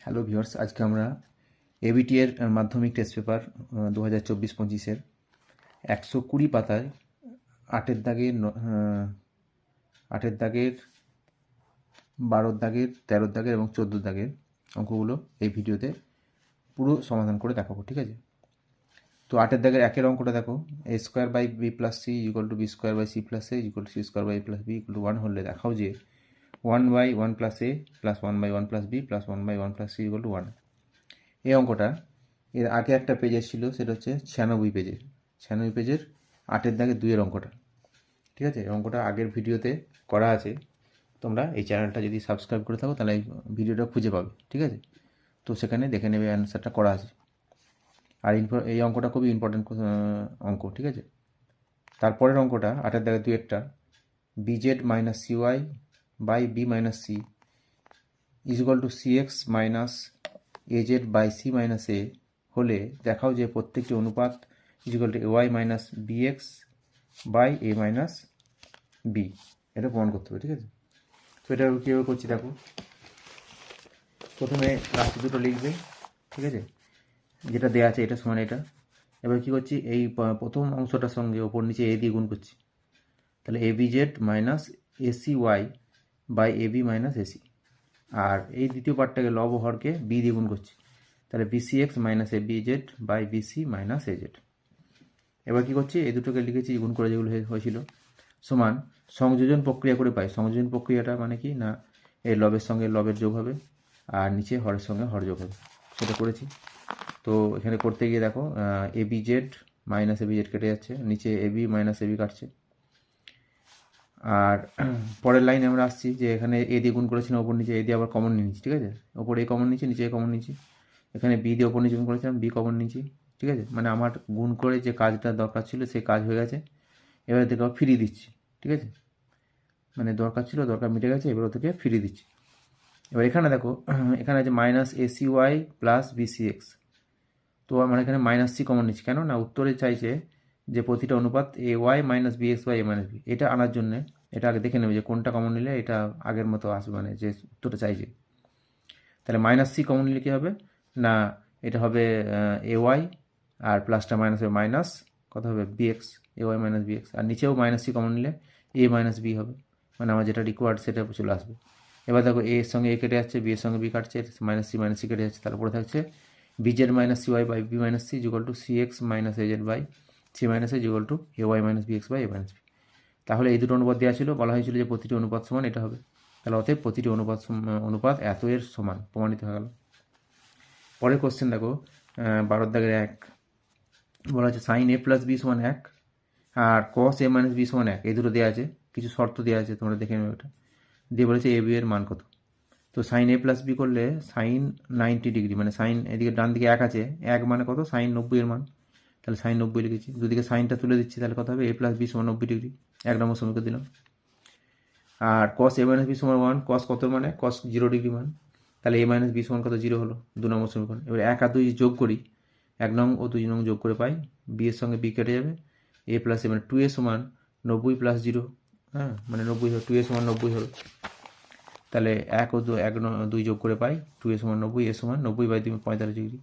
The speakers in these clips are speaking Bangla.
হ্যালো ভিউয়ার্স, আজকে আমরা এবিটি এর মাধ্যমিক টেস্ট পেপার 2024-25-এর 120 পাতায় 8-এর দাগের 8-এর দাগের 12-র দাগের 13-র দাগের এবং 14-র দাগের অঙ্কগুলো এই ভিডিওতে পুরো সমাধান করে দেখাবো। ঠিক আছে? তো 8-এর দাগের একের অঙ্কটা দেখো, a square by b plus c equal to b square by c plus a equal to c square by plus b equal to 1 হলে দেখাও যে 1/1 plus a plus 1/1 plus b plus 1/1 plus c equal to 1। এই অঙ্কটা এর আগে একটা পেজ ছিল, সেটা হচ্ছে 96 পেজের 8-এর দাগে 2-এর অঙ্কটা। ঠিক আছে? এই অঙ্কটা আগের ভিডিওতে করা আছে, তোমরা এই চ্যানেলটা যদি সাবস্ক্রাইব করে থাকো তাহলে এই ভিডিওটা খুঁজে পাবে। ঠিক আছে? তো সেখানে দেখে নেবে, অ্যান্সারটা করা আছে। আর এই অঙ্কটা খুবই ইম্পর্টেন্ট অঙ্ক। ঠিক আছে? তারপরের অঙ্কটা 8-এর দাগে 2-একটা, B Z minus C Y by B minus C is equal to C X minus A Z by C minus A হলে দেখাও যে প্রত্যেকটি অনুপাত is equal to A Y minus B x by A minus B. এটা প্রমাণ করতে হবে। ঠিক আছে? তো এটা কীভাবে করছি দেখো, প্রথমে রাশি দুটো লিখবে। ঠিক আছে? যেটা দেওয়া আছে এটা সমান এটা। এবার কী করছি, এই প্রথম অংশটার সঙ্গে ওপর নিচে এ দিয়ে গুণ করছি, তাহলে A B Z minus AC Y by A B minus A C. আর এই দ্বিতীয় পার্টটাকে লব ও হরকে বি দিয়ে গুণ করছি, তাহলে bc x minus a B z by bc minus a z. এবার কী করছি, এই দুটোকে লিখেছি গুণ করে যেগুলো হয়েছিল সমান সংযোজন প্রক্রিয়া করে পাই। সংযোজন প্রক্রিয়াটা মানে কি না, এই লবের সঙ্গে লবের যোগ হবে আর নিচে হরের সঙ্গে হর যোগ হবে, সেটা করেছি। তো এখানে করতে গিয়ে দেখো A B Z minus a B Z কেটে যাচ্ছে, নিচে এ বি মাইনাস এ বি কাটছে। আর পরের লাইনে আমরা আসছি যে এখানে এ দিয়ে গুণ করেছিলাম, ওপর নিচে এ দিয়ে আবার কমন নিয়ে নিচ্ছি। ঠিক আছে? ওপরে এ কমন নিচ্ছি, নিচে এ কমন নিচ্ছি। এখানে বি দিয়ে ওপর নিচে গুণ করেছিলাম, বি কমন নিচ্ছি। ঠিক আছে? মানে আমার গুণ করে যে কাজটা দরকার ছিল সেই কাজ হয়ে গেছে। এবার থেকে ফিরিয়ে দিচ্ছি। ঠিক আছে? মানে দরকার ছিল, দরকার মিটে গেছে, এবার ওদেরকে ফিরিয়ে দিচ্ছি। এবার এখানে দেখো, এখানে আছে minus AC y plus bc x. তো আমরা এখানে মাইনাস সি কমন নিচ্ছি, কেন না উত্তরে চাইছে যে প্রতিটা অনুপাত A Y minus B x by A minus B. এটা আনার জন্যে এটা আগে দেখে নেবে যে কোনটা কমন নিলে এটা আগের মতো আসবে, মানে যে উত্তরটা চাইছে। তাহলে মাইনাস সি কমন নিলে কী হবে না, এটা হবে এ ওয়াই আর প্লাসটা মাইনাস হবে মাইনাস কত হবে B x, A Y minus B x. আর নিচেও মাইনাস সি কমন নিলে এ মাইনাস বি হবে, মানে আমার যেটা রিকোয়ার্ড সেটা চলে আসবে। এবার দেখো এ এর সঙ্গে এ কেটে যাচ্ছে, বি এর সঙ্গে বি কাটছে, মাইনাস সি কেটে যাচ্ছে, তারপরে থাকছে b Z minus c y by B minus c equal to c x minus a z by C minus a equal to A Y minus B x by A minus b. তাহলে এই দুটো অনুপাত দেওয়া ছিল, বলা হয়েছিল যে প্রতিটি অনুপাত সমান এটা হবে। তাহলে অতএব প্রতিটি অনুপাত এত এর সমান প্রমাণিত হয়ে গেল। পরের কোশ্চেন দেখো, 12-র দাগের 1 বলা হচ্ছে সাইন এ প্লাস বি সমান 1 আর কস এ মাইনাস বি সমান 1। এই দুটো দেওয়া আছে, কিছু শর্ত দেওয়া আছে, তোমরা দেখে নেবে ওটা। দিয়ে বলেছে এ বি এর মান কত। তো সাইন এ প্লাস বি করলে সাইন 90 ডিগ্রি, মানে সাইন এদিকে ডান দিকে 1 আছে, 1 মানে কত সাইন 90 এর মান, তাহলে সাইন 90 লিখেছি। দুদিকে সাইনটা তুলে দিচ্ছি, তাহলে কত হবে এ প্লাস বি সমান 90 ডিগ্রি, 1 নম্বর সমীকরণ দিলাম। আর কস এ মাইনাস বি সমান 1, কস কত মানে কস 0 ডিগ্রি মান, তাহলে এ মাইনাস বি সমান কত 0 হলো, 2 নম্বর সমীকরণ। এবার 1 আর 2 যোগ করি, 1 নং ও 2 নং যোগ করে পাই বি এর সঙ্গে বি কেটে যাবে, এ প্লাস এ মানে 2 এ সমান 90 প্লাস 0, হ্যাঁ মানে 90 হলো, 2 এ সমান 90 হলো। তাহলে 1 ও 2 যোগ করে পাই 2 এ সমান 90, এ সমান 90 বাই 2 45 ডিগ্রি।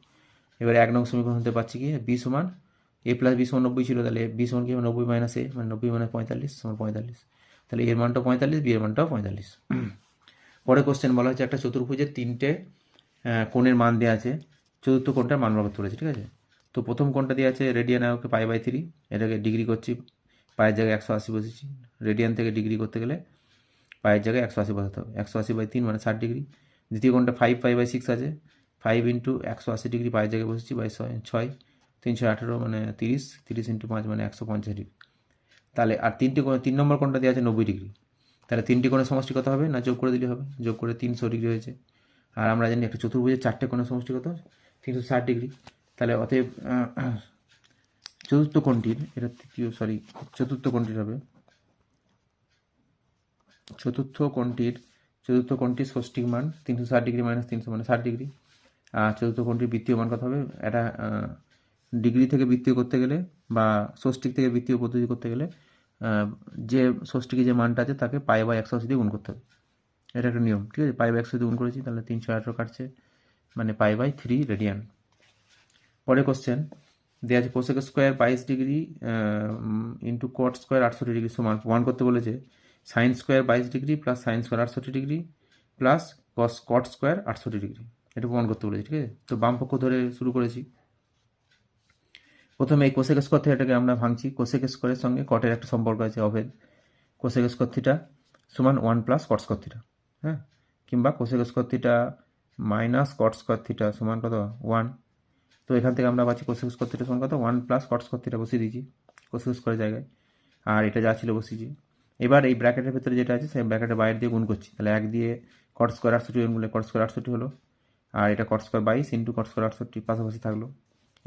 এবার 1 নং সমীকরণ হতে পারছি কি বি সমান এ প্লাস বি সমান 90 ছিল, তাহলে বি সমান কি হবে 90 মাইনাস এ, মানে 90 মাইনাস 45 সমান 45। তাহলে এর মানটাও 45, বি এর মানটাও 45। পরে কোশ্চেন বলা হচ্ছে একটা চতুর্ভুজের 3টে কোণের মান দেওয়া আছে, চতুর্থ কোণটার মান বার করতে বলেছে। ঠিক আছে? তো প্রথম কোণটা দেওয়া আছে রেডিয়ান আর পাই বাই 3, এটাকে ডিগ্রি করছি, পায়ের জায়গায় 180 বসেছি। রেডিয়ান থেকে ডিগ্রি করতে গেলে পায়ের জায়গায় 180 বসাতে হবে, 180 বাই 3 মানে 60 ডিগ্রি। দ্বিতীয় কোণটা 5 পাই বাই 6 আছে, 5 ইন্টু 180 ডিগ্রি পায়ের জায়গায় বসেছি বাই 6, 318 মানে 30, 30 ইন্টু 5 মানে 150 ডিগ্রি। তাহলে আর 3 নম্বর কোণটা দেওয়া আছে 90 ডিগ্রি, তাহলে 3টি কোণের সমষ্টি কত হবে না যোগ করে দিলে হবে, যোগ করে 300 ডিগ্রি হয়েছে। আর আমরা জানি একটা চতুর্ভুজের 4টে কোণের সমষ্টি কত 360 ডিগ্রি। তাহলে অতএব চতুর্থ কোণটির হবে চতুর্থ কোণটির ষষ্ঠিক মান 360 ডিগ্রি মাইনাস 300 মানে 60 ডিগ্রি। আর চতুর্থ কোণটির বৃত্তীয় মান কত হবে, এটা ডিগ্রি থেকে বৃত্তীয় করতে গেলে বা ষষ্ঠিক থেকে বৃত্তীয় পদ্ধতি করতে গেলে যে ষষ্ঠিকে যে মানটা আছে তাকে পাই বাই 180 দিয়ে গুণ করতে হবে, এটা একটা নিয়ম। ঠিক আছে? পাই বাই 180 দিয়ে গুণ করেছি, তাহলে 318 কাটছে, মানে π/3 রেডিয়ান। পরে কোশ্চেন দেওয়া আছে cosec square 22 degree into cot square 68 degree সমান প্রমাণ করতে বলেছে sine square 22 degree plus sine square 68 degree plus cot square 68 degree, এটা প্রমাণ করতে বলেছে। ঠিক আছে, তো বাম পক্ষ ধরে শুরু করেছি। প্রথমে এই কোসেক স্কোয়ার থিটাটাকে আমরা ভাঙছি। কোসেক স্কোয়ারের সঙ্গে কটের একটা সম্পর্ক আছে অভেদ। কোসেক স্কোয়ার থিটা সমান 1 প্লাস কট স্কোয়ার থিটা, হ্যাঁ, কিংবা কোসেক স্কোয়ার থিটা মাইনাস কট স্কোয়ার থিটা সমান কত 1। তো এখান থেকে আমরা পাচ্ছি কোসেক স্কোয়ার থিটা সমান কত 1 প্লাস কট স্কোয়ার থিটা বসিয়ে দিয়েছি কোসেক স্কোয়ারের জায়গায়, আর এটা যা ছিল বসিয়েছি। এবার এই ব্র্যাকেটের ভেতরে যেটা আছে সেই ব্র্যাকেটের বাইরে দিয়ে গুণ করছি, তাহলে 1 দিয়ে কট স্কোয়ার 68 গুণ করলে কট স্কোয়ার 68 হলো, আর এটা cot square 22 into cot square 68 পাশাপাশি থাকলো।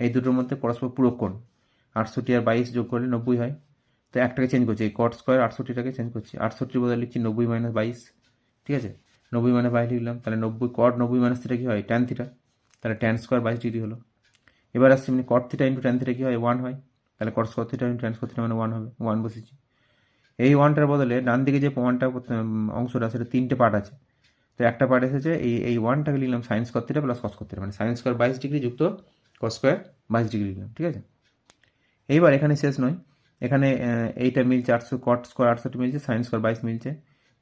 এই দুটোর মধ্যে পরস্পর পূরক কোণ 68 আর 22 যোগ করলে 90 হয়। তো একটাকে চেঞ্জ করছি, এই কট স্কোয়ার 68টাকে চেঞ্জ করছি, 68 বদলে লিখছি 90 মাইনাস 22। ঠিক আছে, 90 মাইনাস 22 লিখলাম, তাহলে 90 কট 90 মাইনাস থিটা কী হয় ট্যান থিটা, তাহলে ট্যান স্কোয়ার 22 ডিগ্রি হলো। এবার আসছে মানে cot theta into tan theta কী হয় 1 হয়, তাহলে cot square theta into tan square theta মানে 1 হবে, 1 বসেছি। এই 1টার বদলে ডান দিকে যে প্রমাণটা অংশটা সেটা 3টে পার্ট আছে, তো একটা পার্ট এসেছে এই 1টাকে লিখলাম sine square theta plus cos square theta, মানে সাইন স্কোয়ার 22 ডিগ্রি যুক্ত কস স্কোয়ার 22 ডিগ্রি লিখলাম। ঠিক আছে, এইবার এখানে শেষ নয়, এখানে এইটা মিলছে 800 কট স্কোয়ার 68 মিলছে, সাইন স্কোয়ার 22 মিলছে,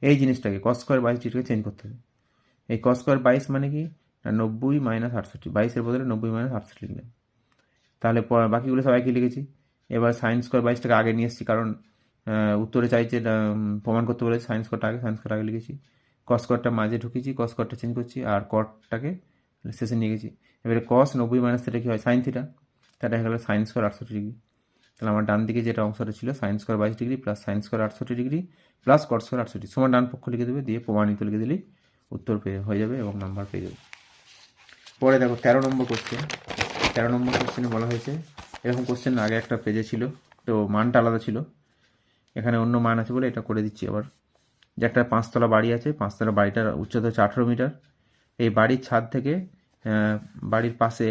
এই জিনিসটাকে কস স্কোয়ার 22 ডিগ্রিকে চেঞ্জ করতে হবে। এই কস স্কোয়ার 22 মানে কি 90 মাইনাস 68, 22-এর বদলে 90 মাইনাস 68 লিখলাম। তাহলে বাকিগুলো সব একই লিখেছি। এবার সাইন স্কোয়ার 22টাকে আগে নিয়ে এসেছি, কারণ উত্তরে চাইছে প্রমাণ করতে বলেছে সাইন স্কোয়ারটা আগে লিখেছি। কস স্কোয়ারটা মাঝে ঢুকিয়েছি, কস স্কোয়ারটা চেঞ্জ করছি, আর কটটাকে শেষে নিয়ে গেছি। এবারে কস 90 মাইনাস থিটা কী হয় সাইন থিটা, তাহলে হয়ে গেল সাইন স্কোয়ার 68 ডিগ্রি। তাহলে আমার ডান দিকে যেটা অংশটা ছিল sine square 22 degree plus sine square 68 degree plus cot square 68 সমান ডান পক্ষ লিখে দেবে, দিয়ে প্রমাণিত লিখে দিলেই উত্তর হয়ে যাবে এবং নাম্বার পেয়ে যাবে। পরে দেখো 13 নম্বর কোশ্চেন। 13 নম্বর কোশ্চেনে বলা হয়েছে, এরকম কোশ্চেন আগে একটা পেজে ছিল, তো মানটা আলাদা ছিল, এখানে অন্য মান আছে বলে এটা করে দিচ্ছি আবার। যে একটা 5তলা বাড়ি আছে, 5তলা বাড়িটার উচ্চতা হচ্ছে 18 মিটার। এই বাড়ির ছাদ থেকে বাড়ির পাশে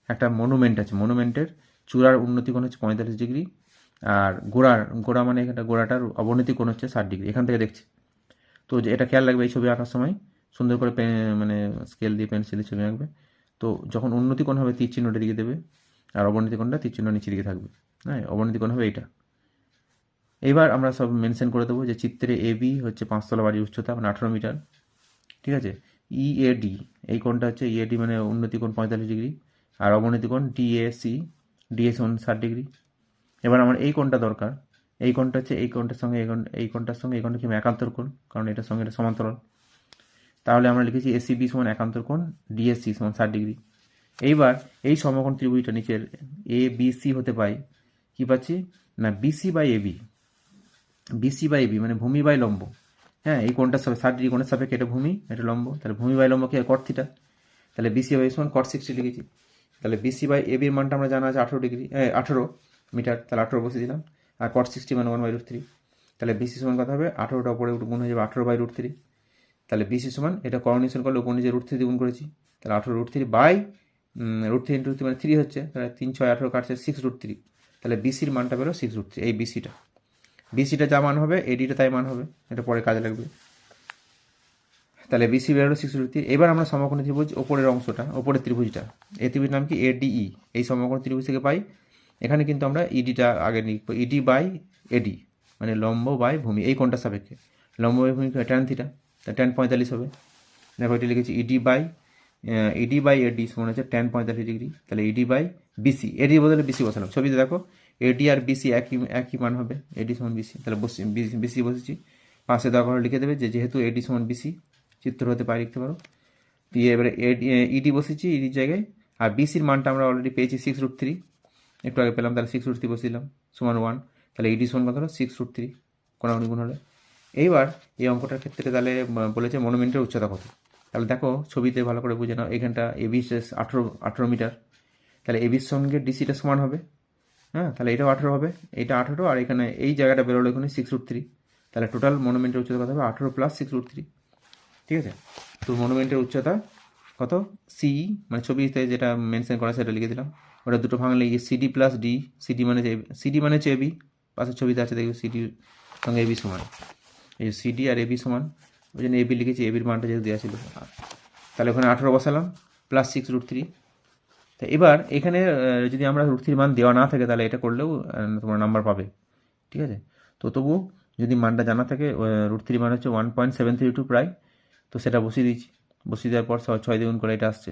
একটা মনুমেন্ট আছে, মনুমেন্টের চূড়ার উন্নতি কোণ হচ্ছে 45 ডিগ্রি, আর গোড়া মানে এখানটা গোড়াটার অবনতি কোণ হচ্ছে 60 ডিগ্রি, এখান থেকে দেখছি। তো এটা খেয়াল রাখবে এই ছবি আঁকার সময়, সুন্দর করে মানে স্কেল দিয়ে পেন্সিলের ছবি আঁকবে। তো যখন উন্নতি কোণ হবে তীর চিহ্নটা দিকে দেবে, আর অবনতি কোণটা তীর চিহ্ন নিচের দিকে থাকবে, হ্যাঁ, অবনতি কোণ হবে এইটা। এইবার আমরা সব মেনশন করে দেবো যে চিত্রে এবি হচ্ছে 5তলা বাড়ির উচ্চতা মানে 18 মিটার। ঠিক আছে, ইএডি এই কোণটা হচ্ছে ইএডি মানে উন্নতি কোণ 45 ডিগ্রি, আর অবনতি কোণ ডিএসি সমান 60 ডিগ্রি। এবার আমার এই কোণটা দরকার, এই কোণটা হচ্ছে এই কোণটার সঙ্গে এই কোণটার সঙ্গে এই কোণটা কি একান্তর কোণ, কারণ এটার সঙ্গে এটা সমান্তরাল। তাহলে আমরা লিখেছি এসিবি সমান একান্তর কোণ, ডিএসসি সমান 60 ডিগ্রি। এইবার এই সমকোণ ত্রিভুজটা নিচের এ বিসি হতে পাই কি পাচ্ছি না bc by ab, bc by ab মানে ভূমি বাই লম্ব। হ্যাঁ, এই কোণটার সাপেক্ষে 60 ডিগ্রি কোণের সাপেক্ষে এটা ভূমি এটা লম্ব, তাহলে ভূমি বাই লম্ব কি হয় কট থিটা, তাহলে বিসি বাই সমান কট 60 লিখেছি। তাহলে বিসি বাই এবির মানটা আমরা জানা আছে 18 মিটার, তাহলে 18 বসে দিলাম, আর কট 60 মানে 1/√3, তাহলে বিসি সমান কথা হবে 18টা উপরে গুণ হয়ে যাবে 18/√3। তাহলে বিসি সমান এটা করণীয় করলে উপর নিচে √3 দিয়ে গুণ করেছি, তাহলে 18√3 বাই √3 ইন্টু 3 মানে 3 হচ্ছে, তাহলে 3 6 18 কাটছে 6√3, তাহলে বিসির মানটা পেলো 6√3। এই বিসিটা যা মান হবে এডিটা তাই মান হবে, এটা পরে কাজে লাগবে। তাহলে বিসি বেরোলো 6√3। এবার আমরা সমকোণী ত্রিভুজ ওপরের অংশটা, ওপরের ত্রিভুজটা, এই ত্রিভুজের নাম কি এডিই, এই সমকোণী ত্রিভুজ থেকে পাই। এখানে কিন্তু আমরা ইডিটা আগে লিখবো, ইডি বাই এডি মানে লম্ব বাই ভূমি, এই কোণটার সাপেক্ষে লম্ব বাই ভূমি ট্যান থিটা, তা ট্যান 45 হবে। দেখো এটি লিখেছি ইডি বাই এডি সমান হচ্ছে ট্যান 45 ডিগ্রি, তাহলে ইডি বাই বিসি, এডি বদলে বিসি বসালাম, ছবিতে দেখো এডি আর বিসি একই মান হবে, এডি সমান বিসি, তাহলে বিসি বসেছি। পাশে দরকার লিখে দেবে যে যেহেতু এডি সমান বিসি চিত্র হতে পারে লিখতে পারো, দিয়ে এবারে ইডি বসেছি ইডির জায়গায়, আর বিসির মানটা আমরা অলরেডি পেয়েছি 6√3, একটু আগে পেলাম, তাহলে 6√3 বসিলাম সমান 1, তাহলে ইডি সমান কত হলো 6√3 কোণাগুণি গুণ হলে। এইবার এই অঙ্কটার ক্ষেত্রে তাহলে বলেছে মনুমেন্টের উচ্চতা কত, তাহলে দেখো ছবিতে ভালো করে বুঝে নাও, এখানটা এবি 18 মিটার, তাহলে এবির সঙ্গে ডিসিটা সমান হবে, হ্যাঁ, তাহলে এটাও 18 হবে, এটা 18, আর এখানে এই জায়গাটা বেরোলো এখানে 6√3, তাহলে টোটাল মনুমেন্টের উচ্চতা কত হবে 18 প্লাস 6√3। ঠিক আছে, তো মনুমেন্টের উচ্চতা কত সি মানে ছবিতে যেটা মেনশন করা সেটা লিখে দিলাম, ওটা দুটো ভাঙলে সিডি প্লাস ডি, সিডি মানে হচ্ছে এবি, পাশের ছবিতে আছে দেখবে সিডির সঙ্গে এবি সমান, এই সিডি আর এবি সমান, ওই জন্য এবি লিখেছি, এবির মানটা যেহেতু দেওয়া ছিল। তাহলে ওখানে 18 বসালাম, +6√3। তো এবার এখানে যদি আমরা √3 মান দেওয়া না থাকে তাহলে এটা করলেও তোমরা নাম্বার পাবে, ঠিক আছে। তো তবু যদি মানটা জানা থাকে, √3 মান হচ্ছে 1.732 প্রায়, তো সেটা বসিয়ে দিচ্ছি। বসিয়ে দেওয়ার পর 6 দিয়ে গুণ করে এটা আসছে,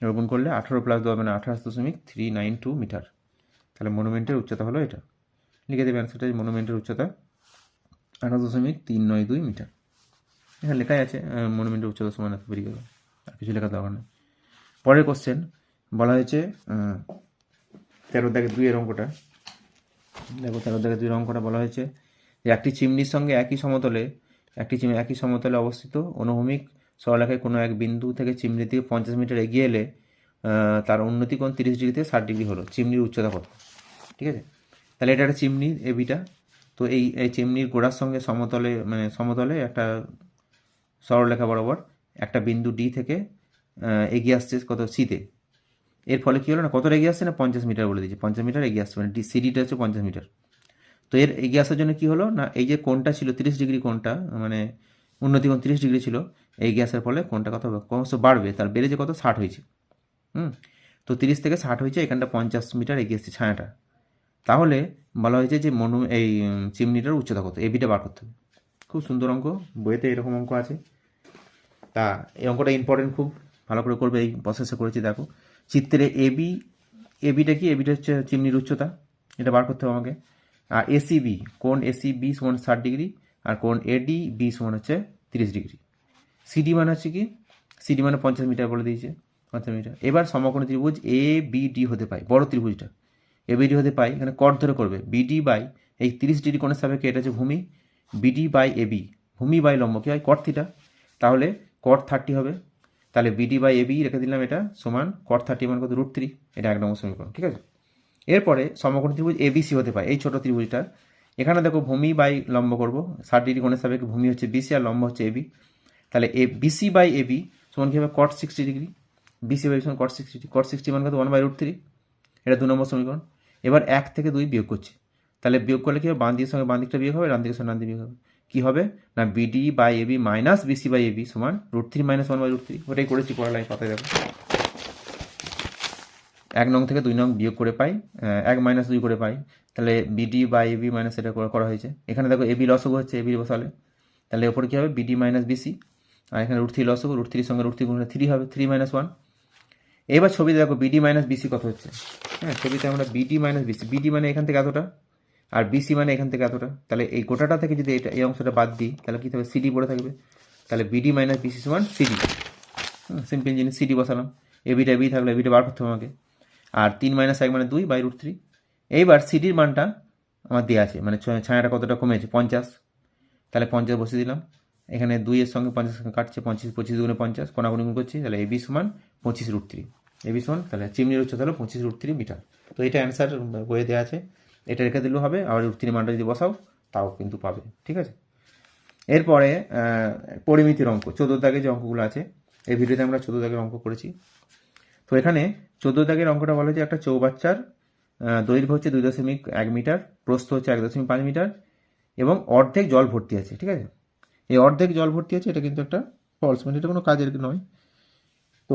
এবার গুণ করলে 18 + 2 মানে 28.392 মিটার। তাহলে মনুমেন্টের উচ্চতা হলো এটা। লিখে দেবে অ্যান্সারটা, মনুমেন্টের উচ্চতা 28.392 মিটার। এখানে লেখাই আছে মনুমেন্টের উচ্চতা সমান এত, বেরিয়ে গেল, আর কিছু লেখার দরকার নেই। পরের কোশ্চেন বলা হয়েছে 13-2 এর অঙ্কটা দেখো। 13-2 অঙ্কটা বলা হয়েছে যে একটি চিমনির সঙ্গে একই সমতলে অবস্থিত অনুভূমিক সরলরেখায় কোনো এক বিন্দু থেকে চিমনি থেকে 50 মিটার এগিয়ে এলে তার উন্নতি কোণ 30 ডিগ্রি থেকে 60 ডিগ্রি হলো। চিমনির উচ্চতা কত, ঠিক আছে। তাহলে এটা একটা চিমনি এবিটা। তো এই চিমনির গোড়ার সঙ্গে সমতলে একটা সরলরেখা বরাবর একটা বিন্দু ডি থেকে এগিয়ে আসছে কত, সিতে। এর ফলে কী হলো না, কতটা এগিয়ে আসছে না, 50 মিটার বলে দিয়েছে, 50 মিটার এগিয়ে আসছে, মানে সিডিটা হচ্ছে 50 মিটার। তো এর এগিয়ে আসার জন্য কী হলো না, এই যে কোণটা ছিল 30 ডিগ্রি, কোণটা মানে উন্নতি কোণ 30 ডিগ্রি ছিল, এগিয়ে আসার ফলে কোণটা কত হবে, ক্রমশ বাড়বে, তার বেড়েছে কত, 60 হয়েছে। তো 30 থেকে 60 হয়েছে, এখানটা 50 মিটার এগিয়ে এসছে ছায়াটা। তাহলে বলা হয়েছে যে এই চিমনিটার উচ্চতা কত, এবিটা বার করতে হবে। খুব সুন্দর অঙ্ক, বইতে এরকম অঙ্ক আছে। তা এই অঙ্কটা ইম্পর্টেন্ট, খুব ভালো করে করবে, এই প্রসেসে করেছি দেখো। চিত্রে এবিটা কি, এবিটা হচ্ছে চিমনির উচ্চতা, এটা বার করতে হবে আমাকে। আর এসিবি, কোণ এসিবি সমান 60 ডিগ্রি, আর কোণ এডিবি সমান হচ্ছে 30 ডিগ্রি। সিডি মানে হচ্ছে কি, সিডি মানে 50 মিটার বলে দিয়েছে, 50 মিটার। এবার সমকোণী ত্রিভুজ এ বি ডি হতে পাই, বড় ত্রিভুজটা এবিডি হতে পাই, এখানে কট ধরে করবে বিডি বাই এই 30 ডিগ্রি কোণের সাপেক্ষে এটা হচ্ছে ভূমি, বিডি বাই এবি, ভূমি বাই লম্ব কী হয়, কট থিটা, তাহলে কট 30 হবে। তাহলে বিডি বাই এবি রেখে দিলাম, এটা সমান কট 30 মান কত, √3। এটা 1 নম্বর সমীকরণ, ঠিক আছে। এরপরে সমকোণী ত্রিভুজ এবিসি হতে পারে, এই ছোট ত্রিভুজটা। এখানে দেখো ভূমি বাই লম্ব করব, 60 ডিগ্রি কোণের সাপেক্ষে ভূমি হচ্ছে বিসি আর লম্ব হচ্ছে এবি। তাহলে বিসি বাই এবি সমান কী হবে, কট 60 ডিগ্রি। বিসি বাই সমান কট 60 ডিগ্রি, কট 60 মান কত, 1/√3। এটা 2 নম্বর সমীকরণ। এবার 1 থেকে 2 বিয়োগ করছি, তাহলে বিয়োগ করলে কী হবে, বাঁ দিকের সঙ্গে বাঁ দিকটা বিয়োগ হবে, ডান দিকের সঙ্গে ডান দিকে বিয়োগ হবে। কী হবে না, bd by ab minus bc by ab সমান √3 - 1/√3। ওটাই করেছি পরের লাইন পাতায় দেখো। 1 নং থেকে 2 নং বিয়োগ করে পাই, 1 - 2 করে পাই। তাহলে বিডি বাই এবি মাইনাস এটা করা হয়েছে। এখানে দেখো এবি লসগু হচ্ছে, এবি বসালে তাহলে ওপরে কী হবে, বিডি মাইনাস বিসি, আর এখানে √3 লসগু, √3 সঙ্গে √3 গুণ 3 হবে, 3 - 1। এবার ছবিতে দেখো বিডি মাইনাস বিসি কত হচ্ছে। হ্যাঁ, ছবিতে আমরা বিডি মাইনাস বিসি, বিডি মানে এখান থেকে এতটা, আর বিসি মানে এখান থেকে এতটা। তাহলে এই গোটাটা থেকে যদি এই অংশটা বাদ দিই তাহলে কী থাকবে, সিডি পড়ে থাকবে। তাহলে বিডি মাইনাস বিসি সমান সিডি। সিম্পল জিনিস, সিডি বসালাম। এবিটা এবি থাকলে এবিটা বার করতে হবে আমাকে। আর 3 - 1 মানে 2 √3। এইবার সিডির মানটা আমার দেওয়া আছে, মানে ছায়াটা কতটা কমেছে, 50। তাহলে 50 বসিয়ে দিলাম। এখানে 2 এর সঙ্গে 50 কাটছে, 25 25 দুগুণে 50, কোনাকুনি গুণ করছি, তাহলে এবি সমান 25√3। এবি সমান, তাহলে চিমনির উচ্চতা হলো 25√3 মিটার। তো এটা অ্যান্সার বইয়ে দেওয়া আছে, এটা রেখে দিলেও হবে, আর √3 মানটা যদি বসাও তাও কিন্তু পাবে, ঠিক আছে। এরপরে পরিমিতির অঙ্ক, 14 দাগের যে অঙ্কগুলো আছে, এই ভিডিওতে আমরা 14 দাগের অঙ্ক করেছি। তো এখানে 14 দাগের অঙ্কটা বলা হচ্ছে একটা চৌবাচ্চার দৈর্ঘ্য হচ্ছে 2.1 মিটার, প্রস্থ হচ্ছে 1.5 মিটার, এবং অর্ধেক জল ভর্তি আছে, ঠিক আছে। এই অর্ধেক জল ভর্তি আছে, এটা কিন্তু একটা ফলস, মানে এটা কোনো কাজের নয়। তো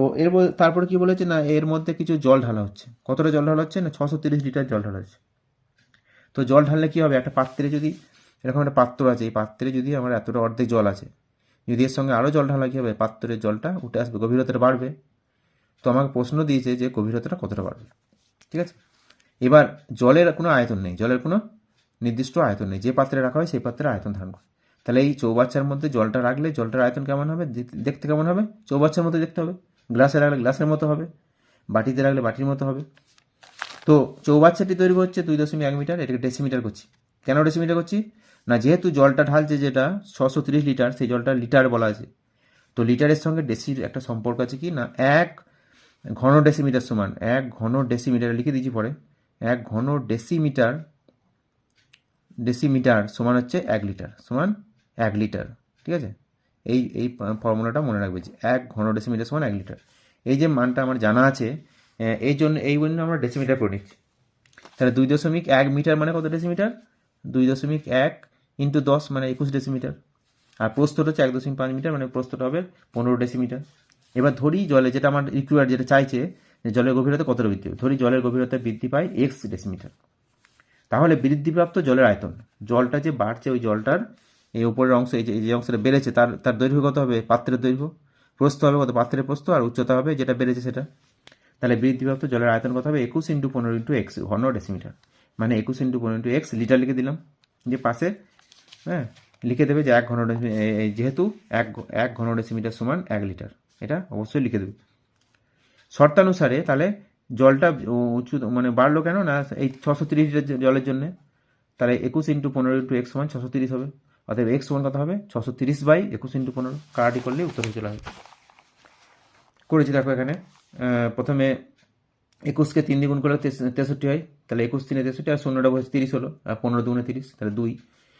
তারপরে কি বলেছে না, এর মধ্যে কিছু জল ঢালা হচ্ছে। কতটা জল ঢালা হচ্ছে না, 630 লিটার জল ঢালা হচ্ছে। তো জল ঢাললে কী হবে, একটা পাত্রে যদি এরকম একটা পাত্র আছে, এই পাত্রে যদি আমার এতটা অর্ধেক জল আছে, যদি এর সঙ্গে আরও জল ঢালা কী হবে, পাত্রের জলটা উঠে আসবে, গভীরতাটা বাড়বে। তো আমাকে প্রশ্ন দিয়েছে যে গভীরতাটা কতটা বাড়বে, ঠিক আছে। এবার জলের কোনো আয়তন নেই, জলের কোনো নির্দিষ্ট আয়তন নেই, যে পাত্রে রাখা হয় সেই পাত্রে আয়তন ধারণ করে। তাহলে এই চৌবাচ্চার মধ্যে জলটা রাখলে জলটার আয়তন কেমন হবে, দেখতে কেমন হবে, চৌবাচ্চার মতো দেখতে হবে। গ্লাসে রাখলে গ্লাসের মতো হবে, বাটিতে রাখলে বাটির মতো হবে। তো চৌবাচ্চাটি দৈর্ঘ্য হচ্ছে 2.1 মিটার, এটাকে ডেসিমিটার করছি। কেন ডেসিমিটার করছি না, যেহেতু জলটা ঢালছে যেটা 630 লিটার, সেই জলটা লিটার বলা আছে। তো লিটারের সঙ্গে ডেসির একটা সম্পর্ক আছে কি না, 1 ঘন ডেসিমিটার সমান 1 ঘন ডেসিমিটার, লিখে দিচ্ছি পরে, 1 ঘন ডেসিমিটার সমান হচ্ছে 1 লিটার, সমান 1 লিটার, ঠিক আছে। এই ফর্মুলাটা মনে রাখবে যে 1 ঘন ডেসিমিটার সমান 1 লিটার। এই যে মানটা আমার জানা আছে, এই জন্য আমরা ডেসিমিটার করে নিচ্ছি। তাহলে 2.1 মিটার মানে কত ডেসিমিটার, 2.1 × 10 মানে 21 ডেসিমিটার। আর প্রস্থটা হচ্ছে 1.5 মিটার, মানে প্রস্থটা হবে 15 ডেসিমিটার। এবার ধরি জলে যেটা আমার রিকোয়ার যেটা চাইছে যে জলের গভীরতা কতটা বৃদ্ধি হবে, ধরি জলের গভীরতা বৃদ্ধি পায় এক্স ডেসিমিটার। তাহলে বৃদ্ধিপ্রাপ্ত জলের আয়তন, জলটা যে বাড়ছে ওই জলটার এই উপরের অংশ, এই যে অংশটা বেড়েছে তার তার দৈর্ঘ্য কত হবে, পাত্রের দৈর্ঘ্য, প্রস্থ হবে কত, পাত্রের প্রস্থ, আর উচ্চতা হবে যেটা বেড়েছে সেটা। তাহলে বৃদ্ধিপ্রাপ্ত জলের আয়তন কত হবে, 21 × 15 × x ঘন ডেসিমিটার, মানে 21 × 15 × x লিটার লিখে দিলাম, যে পাশে হ্যাঁ লিখে দেবে যে 1 ঘন যেহেতু 1 ঘন ডেসিমিটার সমান 1 লিটার, এটা অবশ্যই লিখে দেবে। শর্তানুসারে তাহলে জলটা উঁচু মানে বাড়লো কেন না, এই 630 লিটার জলের জন্য, তাহলে 21 × 15 × x সমান 630 হবে। অতএব x সমান কত হবে, 630/21 × 15, কাটাটি করলে উত্তর হয়ে চলে আসবে। করেছি দেখো এখানে প্রথমে 21কে 3 দিয়ে গুণ করলে 63 হয়, তাহলে 21 × 3 = 63, আর শূন্যটা বসে 30 হলো, আর 15 × 2 = 30, তাহলে 2,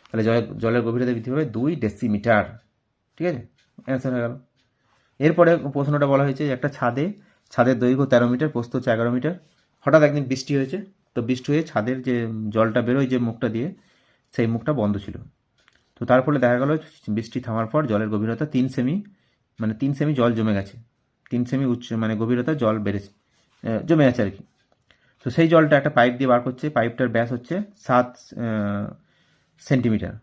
তাহলে জলের গভীরতা বৃদ্ধি হবে 2 ডেসিমিটার। ঠিক আছে, অ্যান্সার হয়ে গেল। এরপরে প্রশ্নটা বলা হয়েছে যে একটা ছাদের দৈর্ঘ্য 13 মিটার, প্রস্থ হচ্ছে 11 মিটার। হঠাৎ একদিন বৃষ্টি হয়েছে, তো বৃষ্টি হয়ে ছাদের যে জলটা বেরোয় যে মুখটা দিয়ে, সেই মুখটা বন্ধ ছিল। তো তার ফলে দেখা গেল বৃষ্টি থামার পর জলের গভীরতা 3 সেমি, মানে 3 সেমি জল জমে গেছে, 3 সেমি উচ্চ মানে গভীরতা জল বেড়েছে, জমে আছে আর কি। তো সেই জলটা একটা পাইপ দিয়ে বার করছে, পাইপটার ব্যাস হচ্ছে 7 সেন্টিমিটার,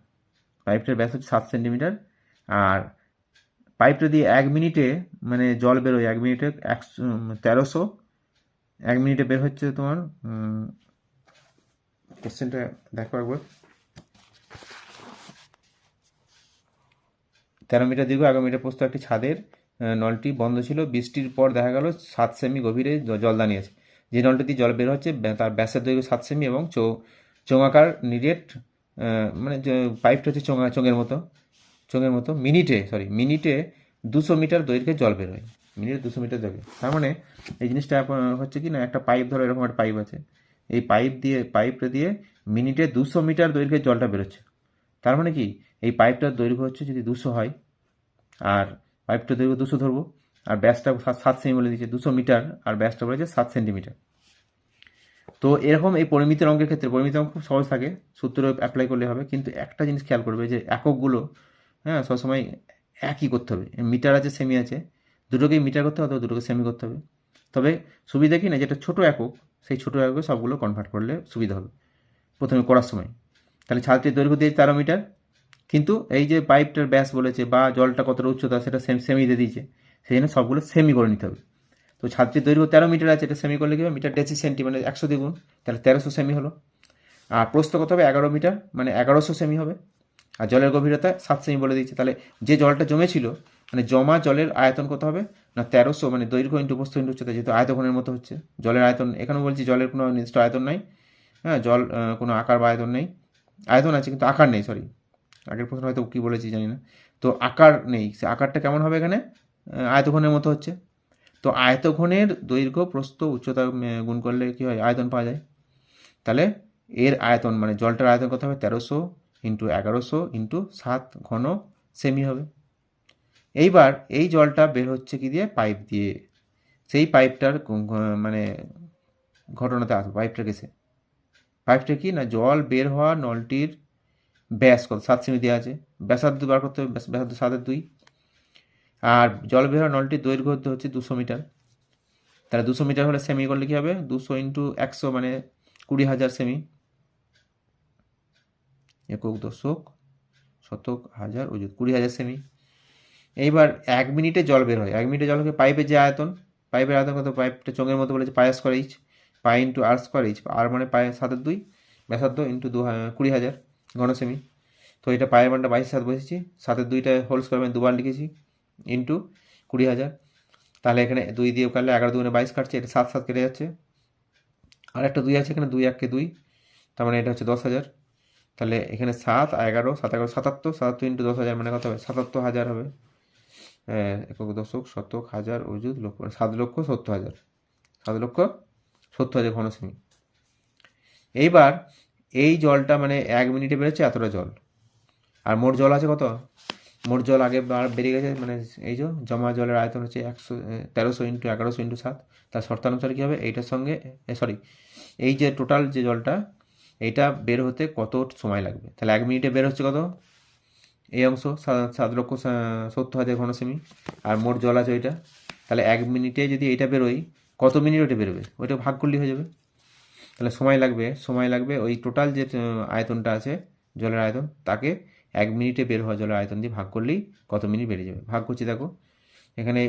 পাইপটার ব্যাস হচ্ছে 7 সেন্টিমিটার। আর পাইপটা দিয়ে 1 মিনিটে মানে জল বেরোয় 1 মিনিটে 1300, 1 মিনিটে বের হচ্ছে তোমার কোশ্চেনটা দেখো একবার, 13 মিটার দীর্ঘ 11 মিটার প্রস্থ একটি ছাদের নলটি বন্ধ ছিল, বৃষ্টির পর দেখা গেল 7 সেমি গভীরে জল দাঁড়িয়ে আছে। যে নলটি দিয়ে জল বের হচ্ছে তার ব্যাসের দৈর্ঘ্য 7 সেমি এবং চোঙাকার নিরেট, মানে পাইপটা হচ্ছে চোঙের মতো মিনিটে 200 মিটার দৈর্ঘ্যে জল বের হয়, মিনিটে 200 মিটার দৈর্ঘ্যে। তার মানে এই জিনিসটা হচ্ছে কি না, একটা পাইপ ধরো, এরকম একটা পাইপ আছে, এই পাইপটা দিয়ে মিনিটে 200 মিটার দৈর্ঘ্যের জলটা বেরোচ্ছে। তার মানে কি, এই পাইপটার দৈর্ঘ্য হচ্ছে যদি 200 হয়, আর পাইপটার দৈর্ঘ্য 200 ধরবো, আর ব্যাসটা 7 সেমি বলে দিচ্ছে, 200 মিটার আর ব্যাসটা বলেছে 7 সেন্টিমিটার। তো এরকম এই পরিমিতির অঙ্কের ক্ষেত্রে, পরিমিতির অঙ্ক খুব সহজ থাকে, সূত্র অ্যাপ্লাই করলে হবে, কিন্তু একটা জিনিস খেয়াল করবে যে এককগুলো সবসময় একই করতে হবে, মিটার আছে সেমি আছে, দুটোকেই মিটার করতে হবে অথবা দুটোকে সেমি করতে হবে। তবে সুবিধা কি না, যেটা ছোটো একক, সেই ছোটো এককে সবগুলো কনভার্ট করলে সুবিধা হবে প্রথমে করার সময়। তাহলে ছাদটির দৈর্ঘ্য দিয়ে 13 মিটার, কিন্তু এই যে পাইপটার ব্যাস বলেছে বা জলটা কতটা উচ্চতা সেটা সেমি দিয়ে দিয়েছে, সেই জন্য সবগুলো সেমি করে নিতে হবে। তো ছাদটির দৈর্ঘ্য 13 মিটার আছে, এটা সেমি করলে কী হবে, মিটার ডেসি সেন্টি মানে 100 দিয়ে গুণ, তাহলে 1300 সেমি হলো। আর প্রস্থ কত হবে, 11 মিটার, মানে 1100 সেমি হবে। আর জলের গভীরতা 7 সেমি বলে দিচ্ছে, তাহলে যে জলটা জমেছিল মানে জমা জলের আয়তন কত হবে না, 1300 মানে দৈর্ঘ্য ইন্টু প্রস্থ ইন্টু উচ্চতা, যেহেতু আয়তঘনের মতো হচ্ছে জলের আয়তন, এখানেও বলছি জলের কোনো নির্দিষ্ট আয়তন নাই, জল কোনো আকার বা আয়তন নেই, আয়তন আছে কিন্তু আকার নেই, সরি আগের প্রশ্ন হয়তো কী বলেছি জানি না, তো আকার নেই, সে আকারটা কেমন হবে এখানে, আয়তঘনের মতো হচ্ছে। তো আয়তঘনের দৈর্ঘ্য প্রস্থ উচ্চতা গুণ করলে কী হয়, আয়তন পাওয়া যায়। তাহলে এর আয়তন মানে জলটার আয়তন কত হবে, 1300 ইন্টু 1100 ইন্টু 7 ঘন সেমি হবে। এইবার এই জলটা বের হচ্ছে কি দিয়ে, পাইপ দিয়ে, সেই পাইপটার মানে ঘটনাতে আসবে, পাইপটা কি না, জল বের হওয়া নলটির ব্যাস কত, 7 সেমি দেওয়া আছে, ব্যাসার্ধ বার করতে হবে, ব্যাসার্ধ 7/2, আর জল বের হওয়া নলটির দৈর্ঘ্য হচ্ছে 200 মিটার। তাহলে 200 মিটার হলে সেমি করলে কী হবে, 200 ইন্টু 100 মানে 20,000 সেমি, একক দশক শতক হাজার অযুত 20,000 সেমি। এইবার 1 মিনিটে জল বের হয়, 1 মিনিটে জল হবে, পাইপের যে আয়তন, পাইপের আয়তন কত, পাইপটা চোঙের মতো বলেছে, pi square H, pi into R square H, আর মানে পাই 7/2, ব্যাসার্ধ ইন্টু 20,000 ঘন সেমি। তো এটা পায়ের মানটা 22/7 বসেছি, 7/2টা হোল স্কোয়ার মানে দুবার লিখেছি, ইন্টু 20,000। তাহলে এখানে 2 দিয়ে কাটলে 11 2 22 কাটছে, এটা 7 7 কেটে যাচ্ছে, আর একটা 2 আছে এখানে, 2 1 কে 2, তার মানে এটা হচ্ছে 10,000। তাহলে এখানে 7 11 7 11 77, 77 ইন্টু 10,000 মানে কত হবে, 77,000 হবে, একক দশক শতক হাজার অযুত লক্ষ, 7,70,000, 7,70,000 ঘন সেমি। এইবার এই জলটা মানে 1 মিনিটে বেরোচ্ছে এতটা জল, আর মোট জল আছে কত, মোট জল আগে বেড়ে গেছে, মানে এই যে জমা জলের আয়তন হচ্ছে 1300 ইন্টু 1100 ইন্টু 7, তার শর্তানুসারে কী হবে, এইটার সঙ্গে এই যে টোটাল যে জলটা এইটা বের হতে কত সময় লাগবে, তাহলে 1 মিনিটে বের হচ্ছে কত, এই অংশ 7,70,000 ঘন সেমি, আর মোট জল আছে ওইটা তাহলে 1 মিনিটে যদি এটা বেরোয় কত মিনিট ওটা বেরোবে, ওইটা ভাগ করলেই হয়ে যাবে। তাহলে সময় লাগবে ওই টোটাল যে আয়তনটা আছে জলের আয়তন, তাকে 1 মিনিটে বের হওয়া জলের আয়তন দিয়ে ভাগ করলেই কত মিনিট বেরিয়ে যাবে। ভাগ করছি দেখো, এখানে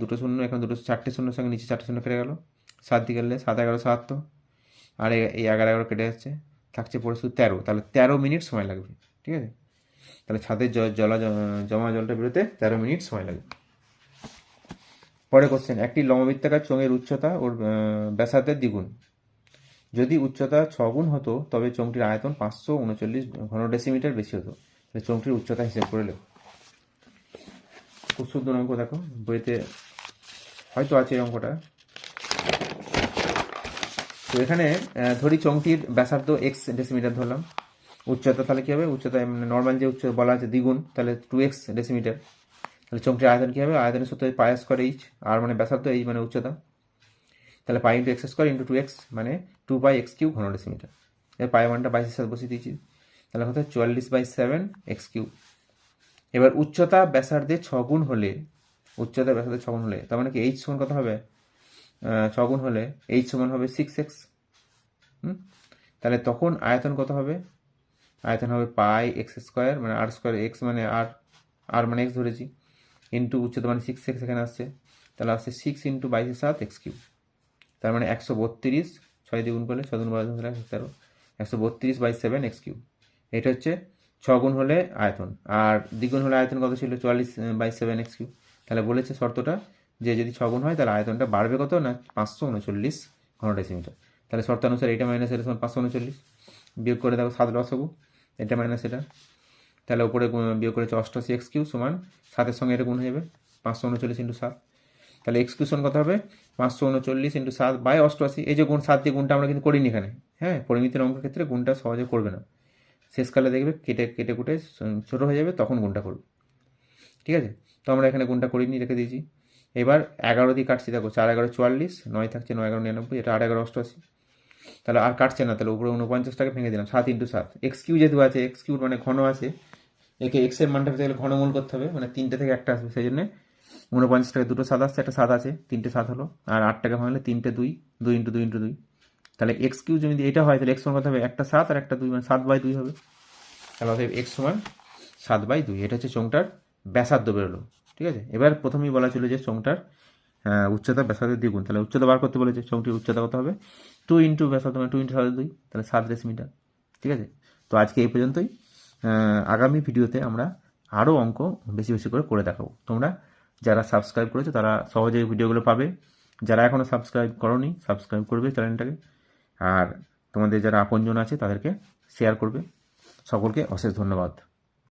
দুটো শূন্য, এখানে দুটো 4টে শূন্যর সঙ্গে নিচে 4টে শূন্য কেটে গেল, 7 দিয়ে গেলে 7 11 7, আর এই 11 11 কেটে যাচ্ছে, থাকছে পড়ে শুধু 13। তাহলে 13 মিনিট সময় লাগবে, ঠিক আছে। তাহলে ছাদের জমা জলটা বেরোতে 13 মিনিট সময় লাগবে। পরে কোশ্চেন, একটি লম্ববৃত্তাকার চোঙের উচ্চতা ওর ব্যাসার্ধের দ্বিগুণ। যদি উচ্চতা 6 গুণ হতো তবে চোঙটির আয়তন 539 ঘন ডেসিমিটার বেশি হতো। তাহলে চোঙটির উচ্চতা হিসেব করে লেখো। খুব সুন্দর অঙ্ক, দেখো বইতে হয়তো আছে এই অঙ্কটা। তো এখানে ধরি চোঙটির ব্যাসার্ধ এক্স ডেসিমিটার ধরলাম, উচ্চতা তাহলে কী হবে, উচ্চতা মানে নর্মাল যে উচ্চতা বলা আছে দ্বিগুণ, তাহলে 2x ডেসিমিটার। তাহলে চোঙটির আয়তন কী হবে, আয়তনের সূত্র পাই স্কোয়ার এইচ, আর মানে ব্যাসার্ধ এইচ মানে উচ্চতা, তাহলে pi into x square into 2x মানে 2πx³ ঘন ডেসিমিটার। এর পাই মানটা 22 এর সাথে বসিয়ে দিয়েছি, তাহলে কত 44/7 x³। এবার উচ্চতা ব্যাসার্ধে 6 গুণ হলে, তার মানে কি এইচ সমান কত হবে, 6 গুণ হলে এইচ সমান হবে 6x। তাহলে তখন আয়তন কত হবে, আয়তন হবে πx² মানে r² x মানে আর মানে x ধরেছি, ইন্টু উচ্চতা মানে 6x এখানে আসছে, তাহলে আসছে 6 × 22 এর 7 x³। তার মানে 132, 6 দিয়ে গুণ করলে 6 গুণ 12 13, 132/7 x³। এটা হচ্ছে 6 গুণ হলে আয়তন, আর দ্বিগুণ হলে আয়তন কত ছিল, 44/7 x³। তাহলে বলেছে শর্তটা যে যদি 6 গুণ হয় তাহলে আয়তনটা বাড়বে কত না 539 ঘন ডেসিমিটার। তাহলে শর্তানুসারে এটা মাইনাস এটা সমান 539, বিয়োগ করে দেখো 7 লসাগু, এটা মাইনাস এটা, তাহলে উপরে বিয়োগ করেছে 88 x³ সমান 7-এর সঙ্গে এটা গুণ হয়ে যাবে 539 × 7। তাহলে x³ সমান কত হবে 539 × 7/88। এই যে গুণ 7 দিয়ে গুণটা আমরা কিন্তু করিনি এখানে, হ্যাঁ, পরিমিতির অঙ্কের ক্ষেত্রে গুণটা সহজে করবে না, শেষকালে দেখবে কেটে কুটে ছোটো হয়ে যাবে, তখন গুণটা করবে, ঠিক আছে। তো আমরা এখানে গুণটা করিনি, রেখে দিয়েছি। এবার 11 দিয়ে কাটছি, দেখো 4 11 44, 9 থাকছে 9 11 99, এটা 8 11 88। তাহলে আর কাটছে না, তাহলে উপরে 49টাকে ভেঙে দিলাম, 7 × 7। x³ যেহেতু আছে, x³ মানে ঘন আছে, একে x এর মানটা পেতে গেলে ঘনমূল করতে হবে, মানে 3টে থেকে একটা আসবে, সেই জন্য 49টাকে দুটো 7 আসছে, একটা 7 আছে, 3টে 7 হলো, আর 8টাকে ভাঙলে 3টে 2, 2 × 2 × 2। তাহলে x³ যদি এটা হয় তাহলে x সমান কত হবে, একটা 7 আর একটা 2 মানে 7/2 হবে। তাহলে অতএব x সমান 7/2। এটা হচ্ছে চোঙটার ব্যাসার্ধ বেরোলো, ঠিক আছে। এবার প্রথমেই বলা ছিল যে চোঙটার উচ্চতা ব্যাসার্ধের দ্বিগুণ, তাহলে উচ্চতা বার করতে বলেছে, চোঙটির উচ্চতা কত হবে 2 × ব্যাসার্ধ মানে 2 × 7/2, তাহলে 7 ডেসিমিটার, ঠিক আছে। তো আজকে এই পর্যন্তই। আগামী ভিডিওতে আমরা আরও অঙ্ক বেশি বেশি করে দেখাবো। তোমরা যারা সাবস্ক্রাইব করেছো তারা সহজেই ভিডিওগুলো পাবে, যারা এখনও সাবস্ক্রাইব করোনি সাবস্ক্রাইব করবে চ্যানেলটাকে, আর তোমাদের যারা আপনজন আছে তাদেরকে শেয়ার করবে। সকলকে অশেষ ধন্যবাদ।